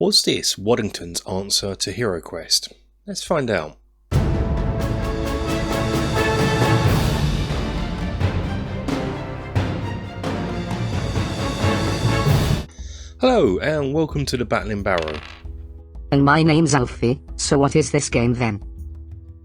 Was this Waddington's answer to Heroquest? Let's find out. Hello and welcome to the Battling Barrow. And my name's Alfie, so what is this game then?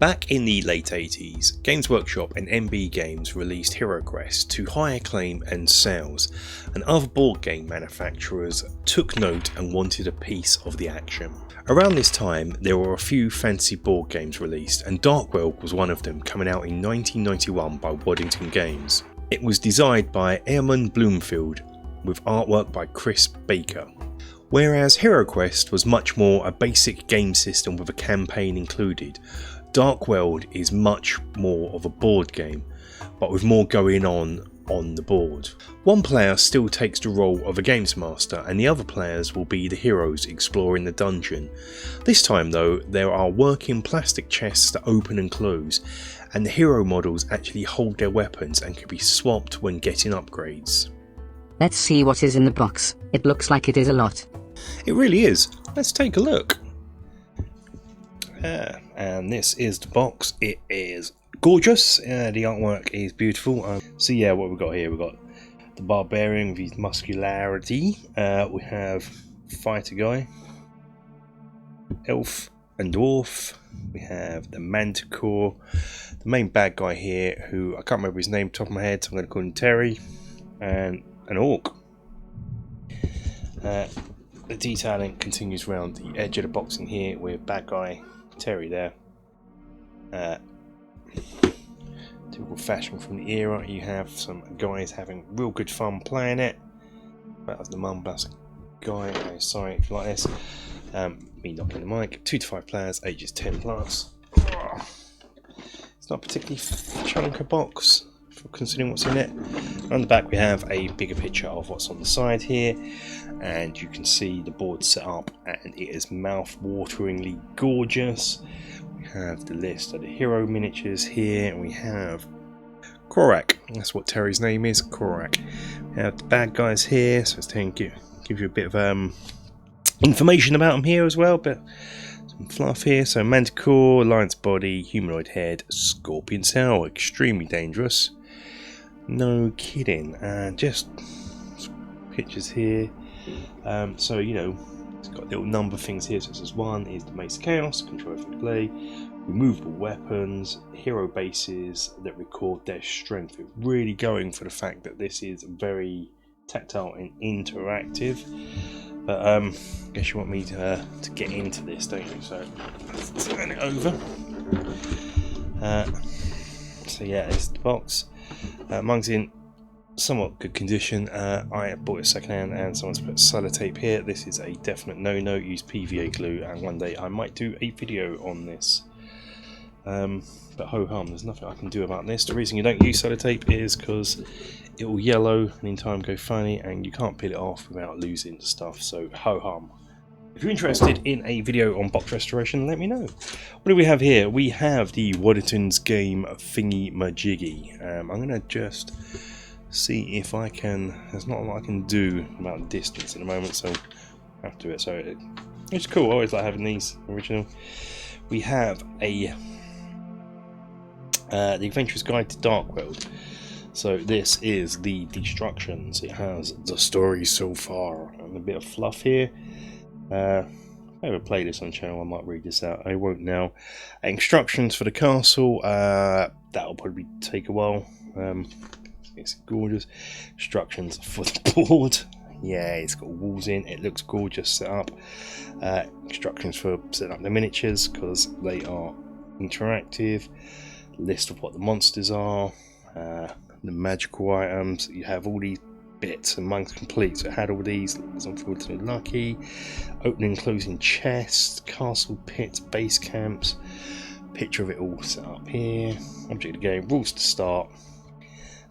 Back in the late 80s, Games Workshop and MB Games released Heroquest to high acclaim and sales, and other board game manufacturers took note and wanted a piece of the action. Around this time, there were a few fantasy board games released, and Darkworld was one of them, coming out in 1991 by Waddington Games. It was designed by Eamon Bloomfield, with artwork by Chris Baker. Whereas Heroquest was much more a basic game system with a campaign included, Darkworld is much more of a board game, but with more going on the board. One player still takes the role of a games master, and the other players will be the heroes exploring the dungeon. This time though, there are working plastic chests that open and close, and the hero models actually hold their weapons and can be swapped when getting upgrades. Let's see what is in the box. It looks like it is a lot. It really is. Let's take a look. And this is the box. It is gorgeous. The artwork is beautiful. So yeah, what we've got here, we've got the barbarian with his muscularity. We have fighter guy, elf and dwarf. We have the manticore, the main bad guy here, who I can't remember his name top of my head, so I'm going to call him Terry, and an orc. The detailing continues around the edge of the box in here with bad guy Terry there. Typical fashion from the era. You have some guys having real good fun playing it. That's the mum, that's a guy. Sorry if you like this. Me knocking the mic. 2 to 5 players, ages 10 plus. It's not a particularly chunky box, considering what's in it. On the back we have a bigger picture of what's on the side here, and you can see the board set up, and it is mouth-wateringly gorgeous. We have the list of the hero miniatures here, and we have Korak. That's what Terry's name is, Korak. We have the bad guys here, so it's to give you a bit of information about them here as well, but some fluff here. So manticore, lion's body, humanoid head, scorpion tail, extremely dangerous. No kidding. Just pictures here. So you know, it's got little number things here. So it says 1 is the Mace of Chaos, control every play, removable weapons, hero bases that record their strength. It's really going for the fact that this is very tactile and interactive. But I guess you want me to get into this, don't you? So let's turn it over. So yeah, it's the box. Mine's in somewhat good condition. I bought it secondhand, and someone's put sellotape here. This is a definite no-no. Use PVA glue, and one day I might do a video on this. But ho hum, there's nothing I can do about this. The reason you don't use sellotape is because it will yellow and in time go funny, and you can't peel it off without losing the stuff. So ho hum. If you're interested in a video on box restoration, let me know. What do we have here? We have the Waddington's game Thingy Majiggy. I'm going to just see if I can. There's not a lot I can do about distance at the moment, so I have to do it. So it's cool. I always like having these original. We have the Adventurer's Guide to Darkworld. So this is the Destructions. It has the story so far and a bit of fluff here. If I ever play this on the channel, I might read this out. I won't now. Instructions for the castle. That'll probably take a while. It's gorgeous. Instructions for the board. Yeah, it's got walls in. It looks gorgeous set up. Instructions for setting up the miniatures because they are interactive. List of what the monsters are. The magical items. You have all these bits, and mine's complete, so it had all these. It's unfortunately lucky. Opening and closing chests, castle pits, base camps. Picture of it all set up here. Object of the game, rules to start.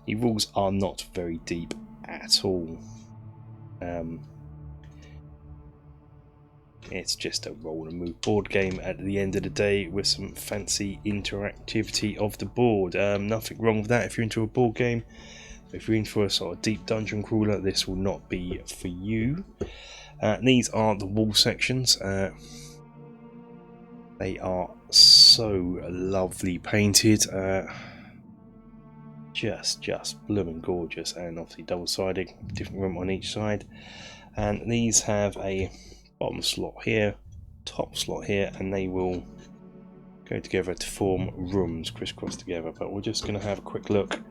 The rules are not very deep at all. It's just a roll and move board game at the end of the day with some fancy interactivity of the board. Nothing wrong with that if you're into a board game. If you're in for a sort of deep dungeon crawler, this will not be for you. These are the wall sections. They are so lovely painted. Just blooming gorgeous, and obviously double-sided, different room on each side. And these have a bottom slot here, top slot here, and they will go together to form rooms crisscross together. But we're just going to have a quick look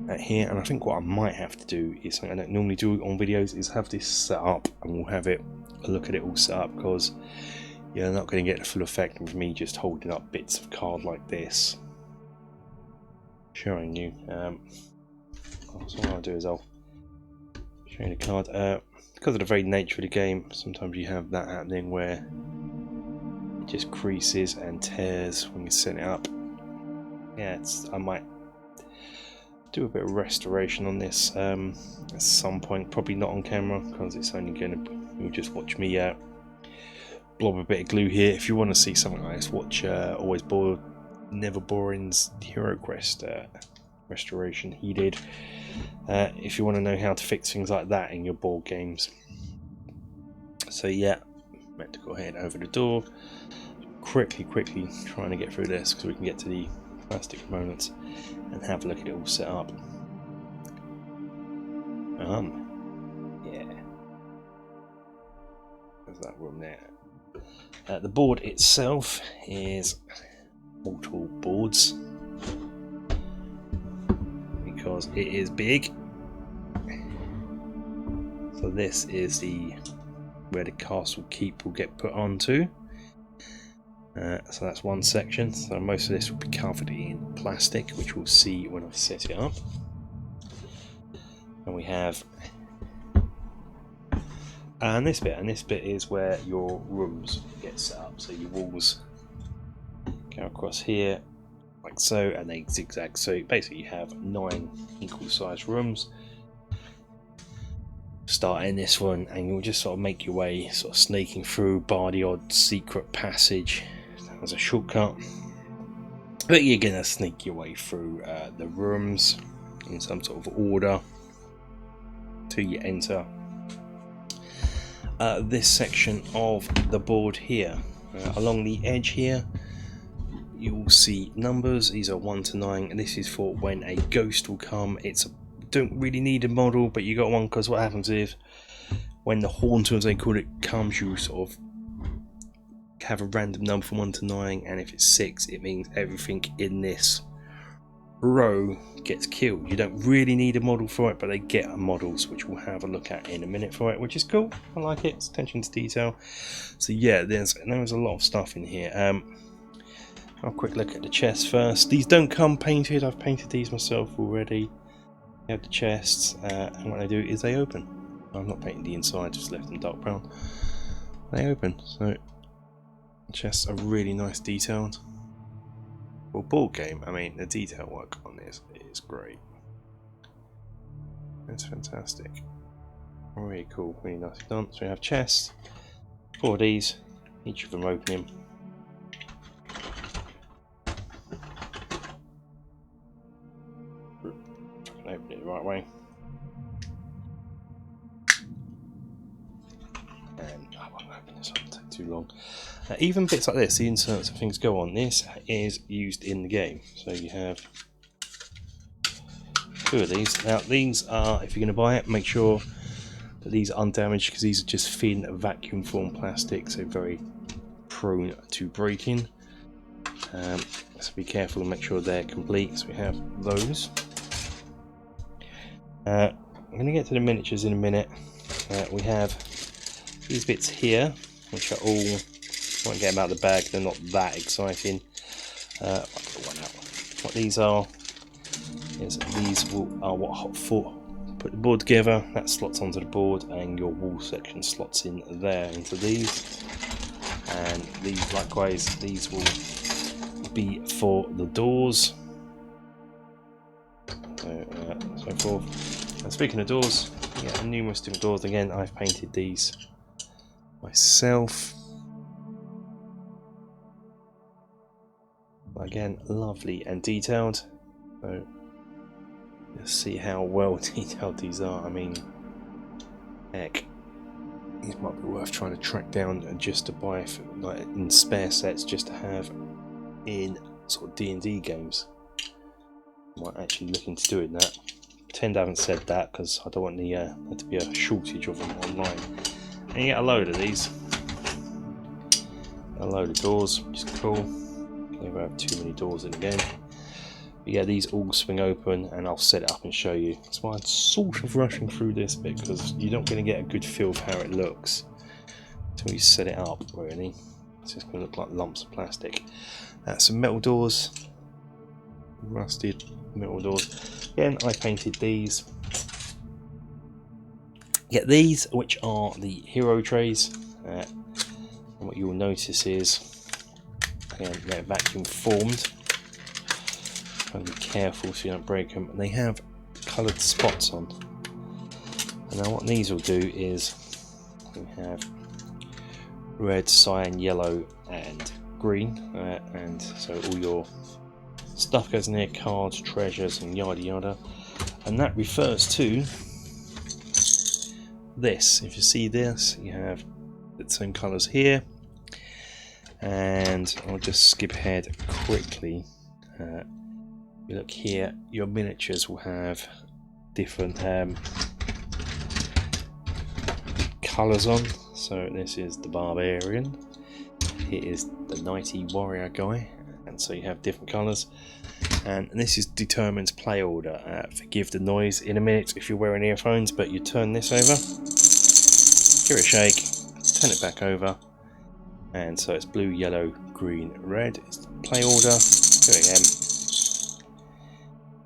at here, and I think what I might have to do is something I don't normally do on videos, is have this set up, and we'll have a look at it all set up, because you're not going to get the full effect of me just holding up bits of card like this, showing you. So what I'll do is I'll show you the card. Because of the very nature of the game, sometimes you have that happening where it just creases and tears when you set it up. Yeah, I might do a bit of restoration on this at some point, probably not on camera, because it's only going to, you'll just watch me blob a bit of glue here. If you want to see something like this, watch Always Bored, Never Boring's Heroquest restoration he did. If you want to know how to fix things like that in your board games. So yeah, meant to go ahead over the door. Quickly trying to get through this because we can get to the plastic components and have a look at it all set up. Yeah. There's that room there. The board itself is multiple boards because it is big. So this is where the castle keep will get put onto. So that's one section. So most of this will be covered in plastic, which we'll see when I set it up. And we have this bit is where your rooms get set up. So your walls go across here like so, and they zigzag. So basically you have 9 equal sized rooms. Start in this one, and you'll just sort of make your way, sort of sneaking through, bar the odd secret passage as a shortcut. But you're gonna sneak your way through the rooms in some sort of order till you enter this section of the board here. Along the edge here, you will see numbers. These are 1 to 9, and this is for when a ghost will come. Don't really need a model, but you got one, because what happens is when the haunter, as they call it, comes, you sort of have a random number from 1 to 9, and if it's 6, it means everything in this row gets killed. You don't really need a model for it, but they get models, which we'll have a look at in a minute for it, which is cool. I like it. It's attention to detail. So yeah, there's a lot of stuff in here. I'll have a quick look at the chest first. These don't come painted. I've painted these myself already. You have the chests, and what they do is they open. I'm not painting the inside, just left them dark brown. They open, so the chests are really nice detailed. For a board game, I mean, the detail work on this is great. It's fantastic. Really cool, really nicely done. So we have chests, 4 of these, each of them opening. Open it the right way. And I won't open this, it'll take too long. Even bits like this, the inserts and things go on. This is used in the game. So you have 2 of these. Now these are, if you're going to buy it, make sure that these are undamaged, because these are just thin vacuum form plastic, so very prone to breaking. So be careful and make sure they're complete. So we have those. I'm going to get to the miniatures in a minute. We have these bits here, which are all, I won't get them out of the bag, they're not that exciting. I'll put one out. What these are is are what for put the board together. That slots onto the board, and your wall section slots in there into these. And these likewise, these will be for the doors. So forth. And speaking of doors, yeah, numerous different doors. Again, I've painted these myself. Again, lovely and detailed. So let's see how well detailed these are. I mean, heck, These might be worth trying to track down and just to buy for, like in spare sets, just to have in sort of D&D games. Might actually look into doing that. Pretend I haven't said that because I don't want there to be a shortage of them online. And you get a load of these. A load of doors, which is cool. Never have too many doors in again. But yeah, these all swing open, and I'll set it up and show you. That's why I'm sort of rushing through this bit, because you're not going to get a good feel of how it looks until you set it up, really. It's just going to look like lumps of plastic. Some metal doors, rusted metal doors. Again, I painted these. Get these, which are the hero trays. And what you'll notice is, again, they're vacuum formed. Be careful so you don't break them. And they have coloured spots on. And now what these will do is we have red, cyan, yellow, and green, and so all your stuff goes in there, cards, treasures, and yada yada. And that refers to this. If you see this, you have the same colours here. And I'll just skip ahead quickly. You look here, your miniatures will have different colours on. So this is the barbarian, here is the knighty warrior guy, and so you have different colours. And this is determines play order. Forgive the noise in a minute if you're wearing earphones, but you turn this over, give it a shake, turn it back over, and so it's blue, yellow, green, red. It's the play order. Do it again.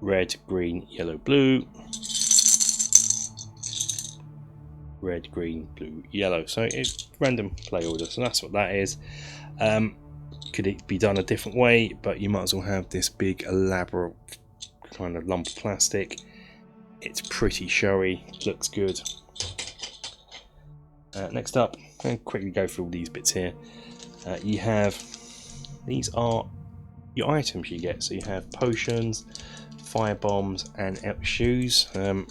Red, green, yellow, blue. Red, green, blue, yellow. So it's random play order. So that's what that is. Could it be done a different way? But you might as well have this big elaborate kind of lump of plastic. It's pretty showy. Looks good. Next up, I'm going to quickly go through all these bits here. You have, these are your items you get. So you have potions, fire bombs, and shoes. Trying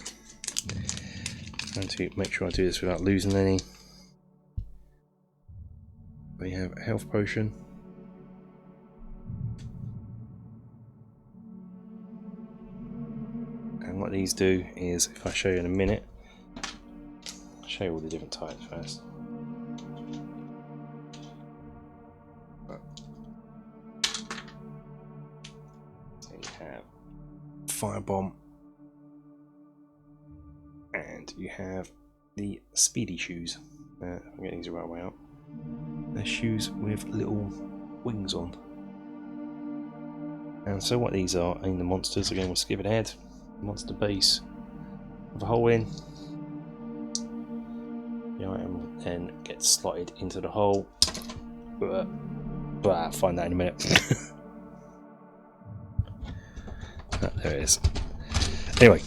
to make sure I do this without losing any. We have a health potion. And what these do is, if I show you in a minute, I'll show you all the different types first. So you have firebomb, and you have the speedy shoes. I'm getting these the right way up. They're shoes with little wings on. And so what these are in the monsters, again we'll skip it ahead. Monster base with a hole in. The item then gets slotted into the hole. But I'll find that in a minute. There it is. Anyway,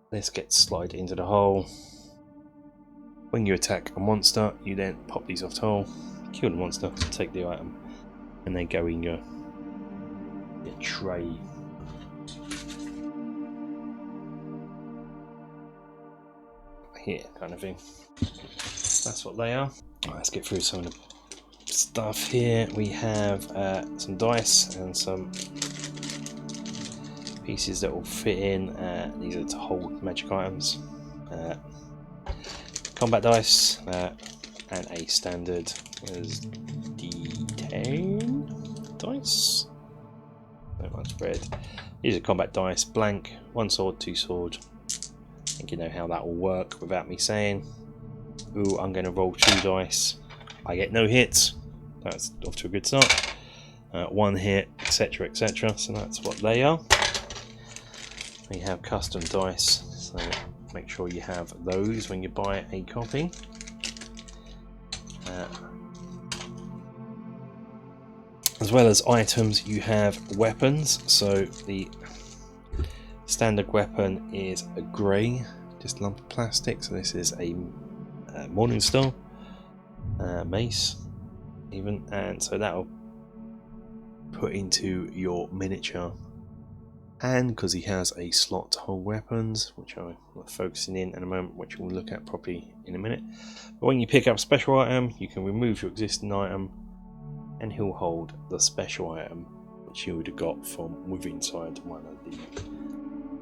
this gets slotted into the hole. When you attack a monster, you then pop these off the hole, kill the monster, take the item, and they go in your tray. Here, kind of thing. That's what they are. Right, let's get through some of the stuff here. We have some dice and some pieces that will fit in. These are to hold magic items. Combat dice and a standard D10 dice. Not much spread. These are combat dice, blank, 1 sword, 2 sword. I think you know how that will work without me saying. Ooh, I'm going to roll 2 dice. I get no hits. That's off to a good start. 1 hit, etc., etc. So that's what they are. We have custom dice. So make sure you have those when you buy a copy. As well as items, you have weapons. So the standard weapon is a grey, just lump of plastic. So this is a Morningstar mace, even, and so that will put into your miniature and because he has a slot to hold weapons, which I'm focusing in a moment, which we'll look at properly in a minute. But when you pick up a special item, you can remove your existing item, and he'll hold the special item which you would have got from within inside one of the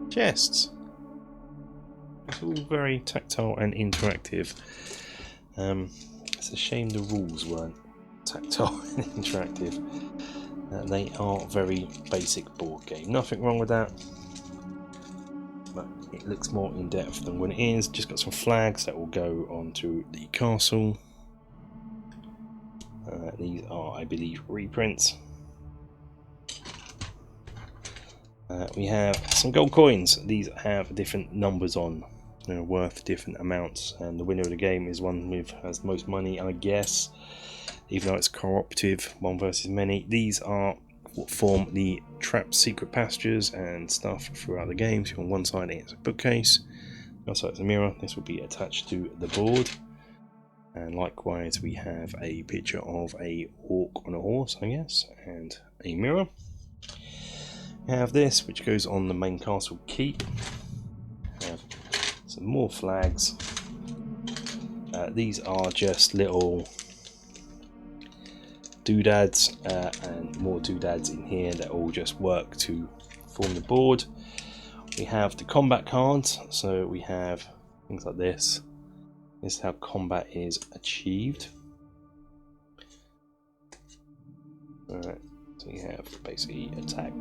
chests. It's all very tactile and interactive. It's a shame the rules weren't tactile and interactive. They are very basic board game. Nothing wrong with that, but it looks more in depth than when it is. Just got some flags that will go onto the castle. These are, I believe, reprints. We have some gold coins. These have different numbers on. They're worth different amounts, and the winner of the game is one with has most money, I guess. Even though it's cooperative, one versus many. These are what form the trapped secret passages and stuff throughout the game. So on one side it's a bookcase, the other side is a mirror. This will be attached to the board. And likewise we have a picture of a orc on a horse, I guess, and a mirror. We have this, which goes on the main castle keep. We have some more flags. These are just little doodads, and more doodads in here that all just work to form the board. We have the combat cards, so we have things like this. This is how combat is achieved. Alright, so you have basically attack,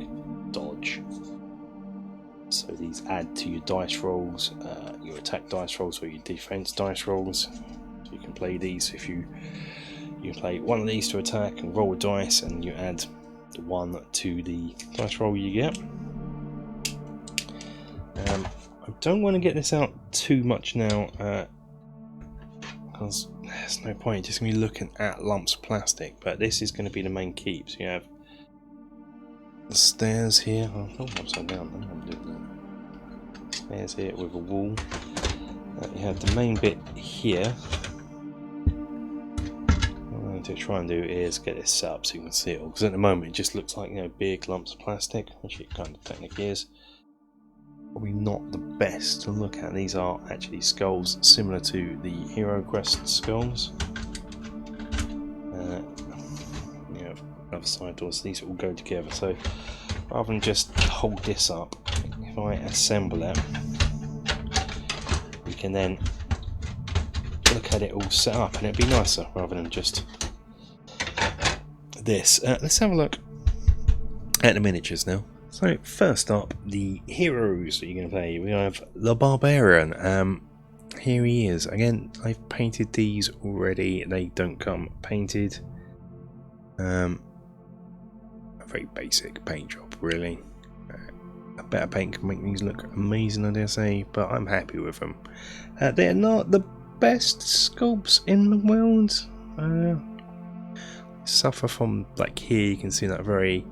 dodge. So these add to your dice rolls, your attack dice rolls or your defense dice rolls. So you can play these if you play one of these to attack and roll a dice, and you add the one to the dice roll you get. I don't want to get this out too much now, because there's no point, just going to be looking at lumps of plastic, but this is going to be the main keep. So you have the stairs here. Oh, upside down. I'm doing that. Stairs here with a wall. You have the main bit here. What I'm going to try and do is get this set up so you can see it all, because at the moment it just looks like, you know, big lumps of plastic, which it kind of technically is. Probably not the best to look at. These are actually skulls similar to the Heroquest skulls. You have other side doors. These all go together. So rather than just hold this up, if I assemble it, we can then look at it all set up, and it'd be nicer rather than just this. Let's have a look at the miniatures now. So first up, the heroes that you're going to play. We have the Barbarian. Here he is. Again, I've painted these already. They don't come painted. A very basic paint job, really. A better paint can make these look amazing, I dare say, but I'm happy with them. They're not the best sculpts in the world. Suffer from, like here, you can see that very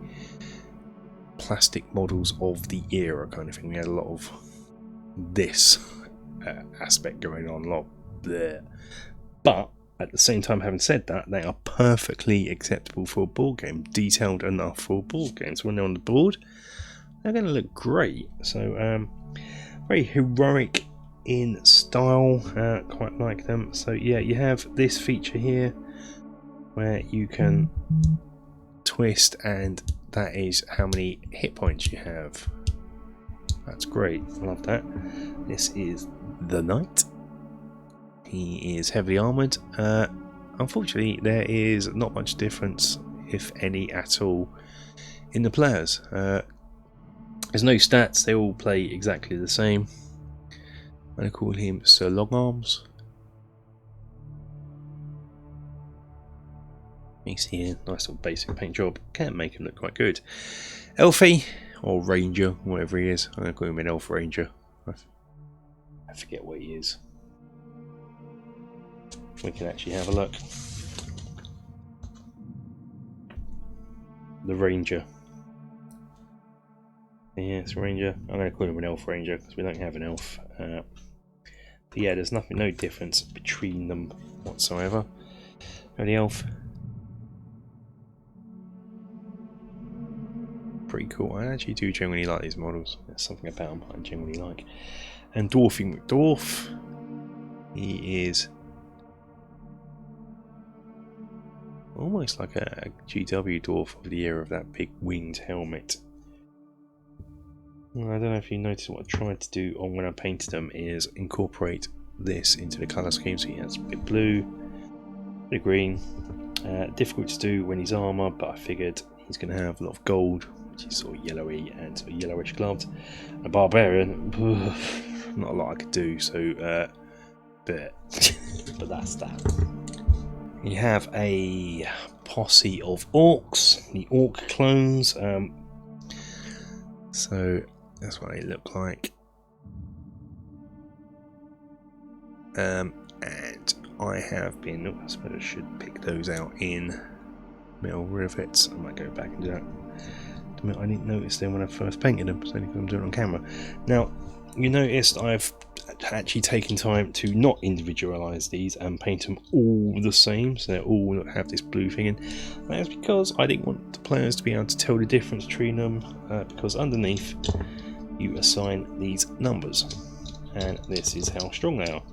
plastic models of the era kind of thing. We had a lot of this aspect going on, a lot of bleh. But at the same time, having said that, they are perfectly acceptable for a board game, detailed enough for a board game. So when they're on the board, they're going to look great. So very heroic in style, quite like them. So yeah, you have this feature here where you can twist, and that is how many hit points you have. That's great, I love that. This is the knight. He is heavily armoured. Unfortunately, there is not much difference, if any at all, in the players. There's no stats, they all play exactly the same. I'm going to call him Sir Longarms. He's here, nice little basic paint job. Can make him look quite good. Elfie, or Ranger, whatever he is. I'm going to call him an Elf Ranger. I forget what he is. We can actually have a look. The Ranger. Yes, Ranger. I'm going to call him an Elf Ranger because we don't have an elf. But yeah, there's no difference between them whatsoever. The elf. pretty cool. I actually do generally like these models. There's something about them I generally like. And Dwarfing McDwarf, he is almost like a GW dwarf of the era of that big winged helmet. I don't know if you noticed what I tried to do on when I painted them is incorporate this into the colour scheme. So he has a bit of blue, a bit of green. Difficult to do when he's armour, but I figured he's going to have a lot of gold, which is sort of yellowy and sort of yellowish gloves. A barbarian, not a lot I could do, so but that's that. You have a posse of orcs, the orc clones. So that's what they look like. And I have been, I suppose I should pick those out in metal rivets. I might go back and do that. I didn't notice them when I first painted them, so only because I'm doing it on camera. Now, you noticed I've actually taken time to not individualize these and paint them all the same, so they all have this blue thing in. That's because I didn't want the players to be able to tell the difference between them, because underneath you assign these numbers, and this is how strong they are.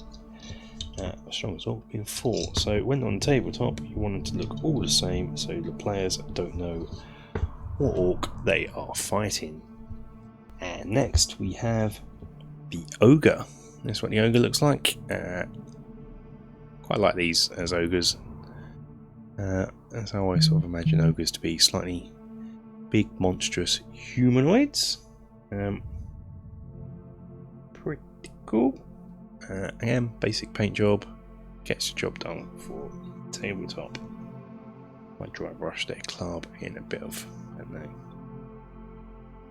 Strong as all being 4. So when on tabletop, you want them to look all the same, so the players don't know what orc they are fighting. And next we have the ogre. That's what the ogre looks like. Quite like these as ogres. That's how I sort of imagine ogres to be, slightly big, monstrous humanoids. Pretty cool. Again, basic paint job, gets the job done for tabletop. Might dry brush their club in a bit of, I don't know,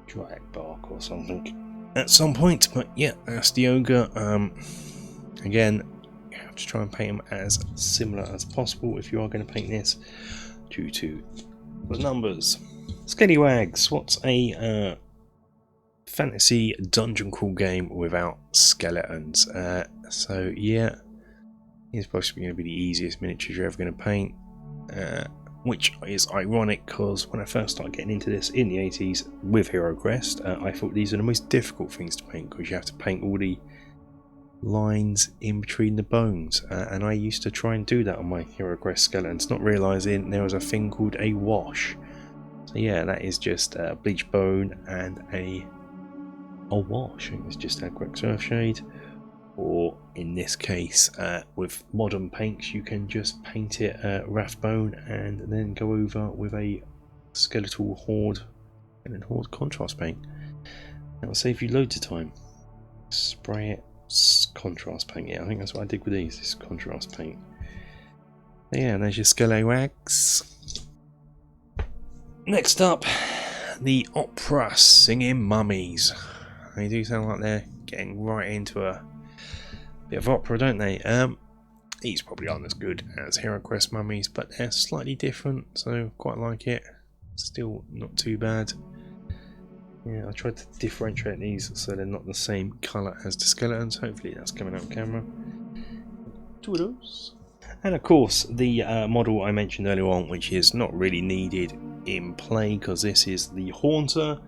dry bark or something at some point. But yeah, that's the ogre. Again, you have to try and paint them as similar as possible if you are going to paint this, due to the numbers. Scallywags, what's a fantasy dungeon crawl game without skeletons? So yeah, it's possibly going to be the easiest miniatures you're ever going to paint, which is ironic because when I first started getting into this in the 80s with Heroquest, I thought these are the most difficult things to paint because you have to paint all the lines in between the bones, and I used to try and do that on my Heroquest skeletons, not realising there was a thing called a wash. So yeah, that is just a bleach bone and a wash. It's just a quick surf shade, or in this case with modern paints you can just paint it rathbone and then go over with a skeletal horde and then horde contrast paint. That will save you loads of time. Spray it, contrast paint. Yeah, I think that's what I did with these, this contrast paint. Yeah, there's your scallywags. Next up, the opera singing mummies. They do sound like they're getting right into a bit of opera, don't they? These probably aren't as good as Heroquest mummies, but they're slightly different, so quite like it. Still not too bad. Yeah, I tried to differentiate these so they're not the same colour as the skeletons. Hopefully that's coming out on camera. Two of those. And of course, the model I mentioned earlier on, which is not really needed in play because this is the Haunter.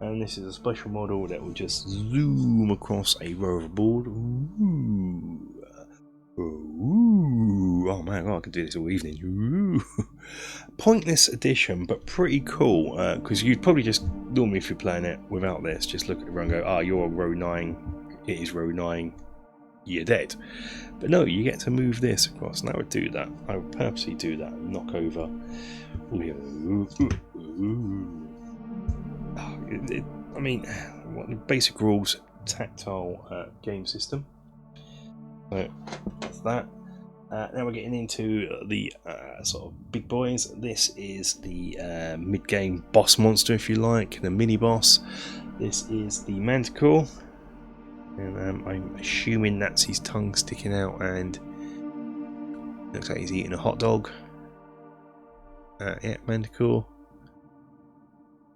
And this is a special model that will just zoom across a row of board. Ooh. Ooh. Oh man, I could do this all evening. Ooh. Pointless addition, but pretty cool. Because you'd probably just, normally if you're playing it without this, just look at the row and go, ah, you're row 9, it is row 9, you're dead. But no, you get to move this across, and I would do that. I would purposely do that, knock over. Ooh. Ooh. I mean, what the basic rules, tactile game system. So that's that. Now we're getting into the sort of big boys. This is the mid-game boss monster, if you like, the mini boss. This is the Manticore, and I'm assuming that's his tongue sticking out, and looks like he's eating a hot dog. Yeah, Manticore.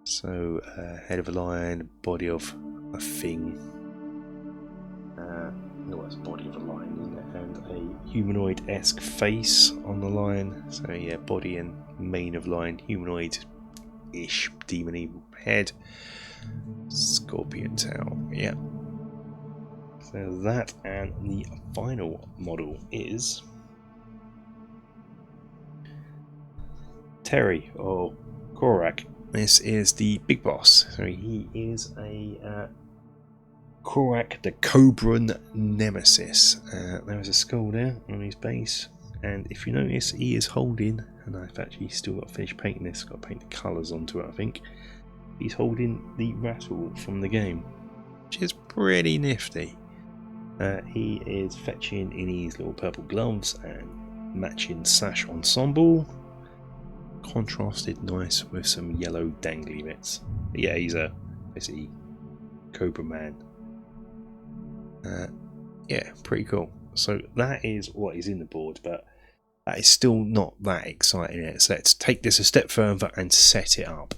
So, head of a lion, body of a thing. No, it's body of a lion, isn't it? And a humanoid-esque face on the lion. So yeah, body and mane of lion, humanoid ish demon evil head. Scorpion tail, yeah. So that, and the final model is Terry, or Korak. This is the big boss. So he is a Korak, the Cobran Nemesis. There is a skull there on his base, and if you notice, he is holding, and I've actually still got to finish painting this, got to paint the colours onto it, I think. He's holding the rattle from the game, which is pretty nifty. He is fetching in his little purple gloves and matching sash ensemble, contrasted nice with some yellow dangly bits. But yeah, he's a basically Cobra Man. Yeah, pretty cool. So that is what is in the board, but that is still not that exciting yet. So let's take this a step further and set it up.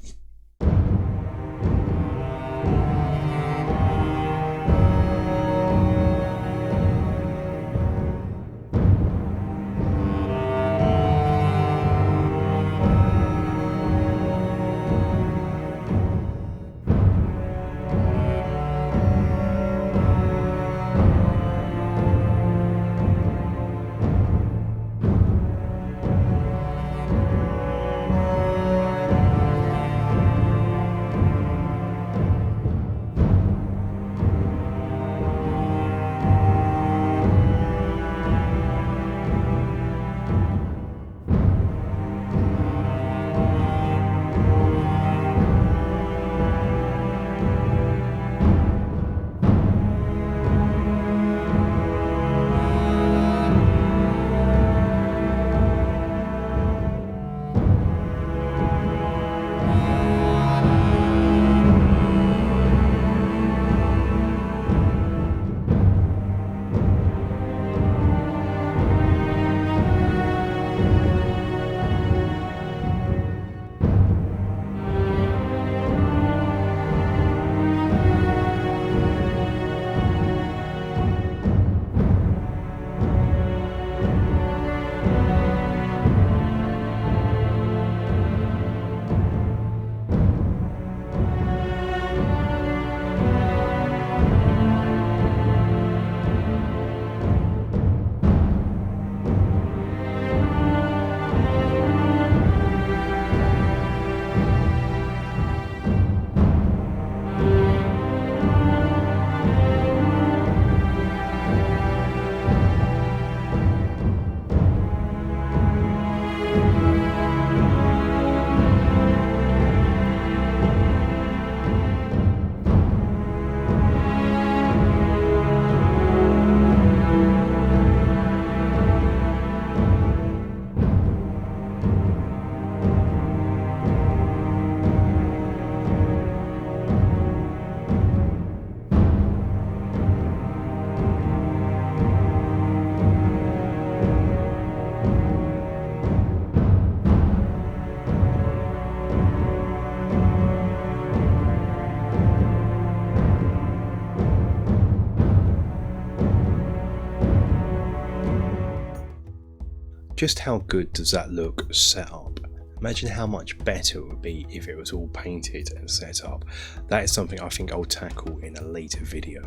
Just how good does that look set up? Imagine how much better it would be if it was all painted and set up. That is something I think I'll tackle in a later video.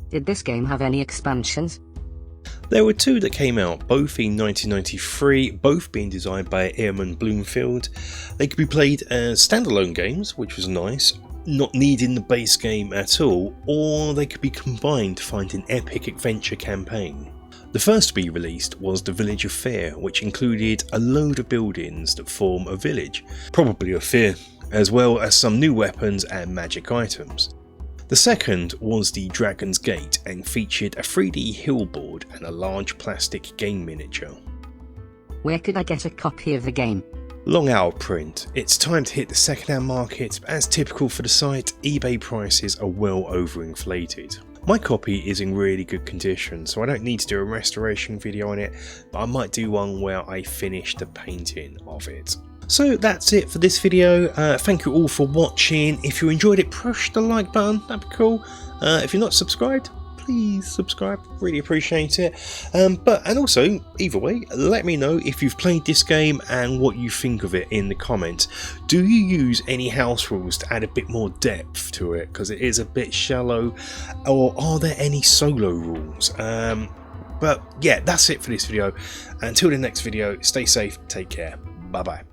Did this game have any expansions? There were two that came out, both in 1993, both being designed by Eamon Bloomfield. They could be played as standalone games, which was nice, not needing the base game at all, or they could be combined to find an epic adventure campaign. The first to be released was The Village of Fear, which included a load of buildings that form a village, probably of fear, as well as some new weapons and magic items. The second was The Dragon's Gate and featured a 3D hillboard and a large plastic game miniature. Where could I get a copy of the game? Long out of print. It's time to hit the second-hand market, but as typical for the site, eBay prices are well overinflated. My copy is in really good condition, so I don't need to do a restoration video on it, but I might do one where I finish the painting of it. So that's it for this video. Thank you all for watching. If you enjoyed it, push the like button, that'd be cool. If you're not subscribed, please subscribe, really appreciate it. And also, either way, let me know if you've played this game and what you think of it in the comments. Do you use any house rules to add a bit more depth to it, because it is a bit shallow, or are there any solo rules? But yeah, that's it for this video. Until the next video, stay safe, take care, bye bye.